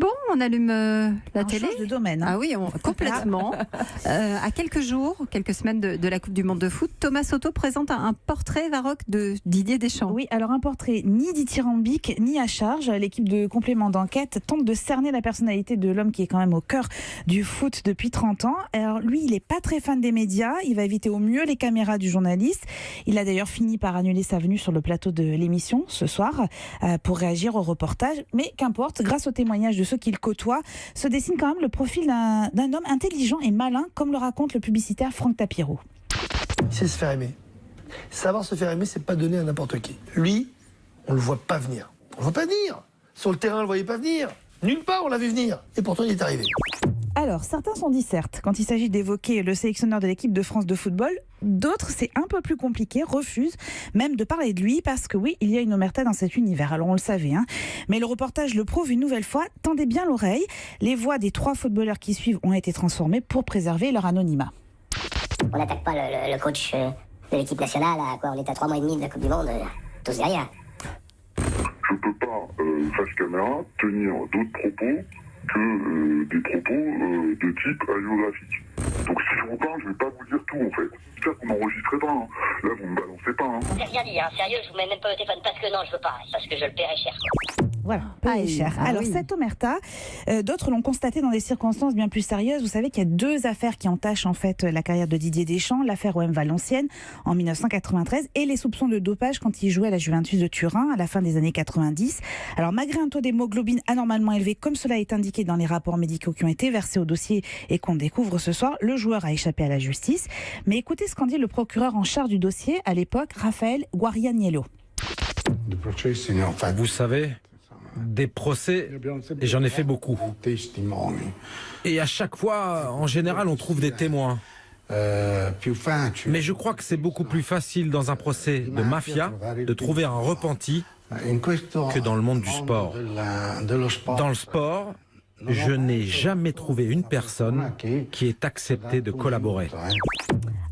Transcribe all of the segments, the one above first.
Bon, on allume la télé. On change de domaine. Ah oui, complètement. À quelques jours, quelques semaines de la Coupe du Monde de foot, Thomas Soto présente un portrait baroque de Didier Deschamps. Oui, alors un portrait ni dithyrambique ni à charge. L'équipe de complément d'enquête tente de cerner la personnalité de l'homme qui est quand même au cœur du foot depuis 30 ans. Alors lui, il n'est pas très fan des médias. Il va éviter au mieux les caméras du journaliste. Il a d'ailleurs fini par annuler sa venue sur le plateau de l'émission ce soir pour réagir au reportage. Mais qu'importe, grâce au témoignage de ceux qui le côtoient, se dessine quand même le profil d'un homme intelligent et malin, comme le raconte le publicitaire Franck Tapiro. Il sait se faire aimer. Savoir se faire aimer, c'est pas donner à n'importe qui. Lui, on le voit pas venir. On le voit pas venir. Sur le terrain, on le voyait pas venir. Nulle part, on l'a vu venir. Et pourtant, il est arrivé. Alors, certains sont dissertes quand il s'agit d'évoquer le sélectionneur de l'équipe de France de football. D'autres, c'est un peu plus compliqué, refusent même de parler de lui parce que oui, il y a une omerta dans cet univers. Alors on le savait, mais le reportage le prouve une nouvelle fois. Tendez bien l'oreille. Les voix des 3 footballeurs qui suivent ont été transformées pour préserver leur anonymat. On n'attaque pas le coach de l'équipe nationale, à quoi on est à 3 mois et demi de la Coupe du Monde, tous derrière. Je ne peux pas, face caméra, tenir d'autres propos que des propos de type hagiographique. Donc si je vous parle, je ne vais pas vous dire tout en fait. J'espère que vous n'enregistrez pas. Là, vous ne me balancez pas. J'ai rien dit, sérieux, je vous mets même pas au téléphone parce que non, je veux pas, parce que je le paierai cher. Voilà, peu cher. Alors cette omerta, d'autres l'ont constaté dans des circonstances bien plus sérieuses. Vous savez qu'il y a 2 affaires qui entachent en fait la carrière de Didier Deschamps, l'affaire OM Valenciennes en 1993 et les soupçons de dopage quand il jouait à la Juventus de Turin à la fin des années 90. Alors malgré un taux d'hémoglobine anormalement élevé, comme cela est indiqué dans les rapports médicaux qui ont été versés au dossier et qu'on découvre ce soir, le joueur a échappé à la justice. Mais écoutez ce qu'en dit le procureur en charge du dossier à l'époque, Raphaël Guarianiello. Vous savez, des procès, et j'en ai fait beaucoup. Et à chaque fois, en général, on trouve des témoins. Mais je crois que c'est beaucoup plus facile dans un procès de mafia de trouver un repenti que dans le monde du sport. Dans le sport, je n'ai jamais trouvé une personne qui ait accepté de collaborer.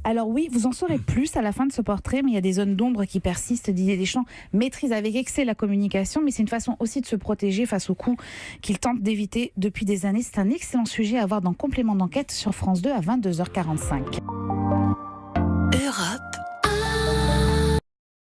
Alors oui, vous en saurez plus à la fin de ce portrait, mais il y a des zones d'ombre qui persistent. Didier Deschamps maîtrise avec excès la communication, mais c'est une façon aussi de se protéger face aux coups qu'il tente d'éviter depuis des années. C'est un excellent sujet à voir dans Complément d'enquête sur France 2 à 22h45.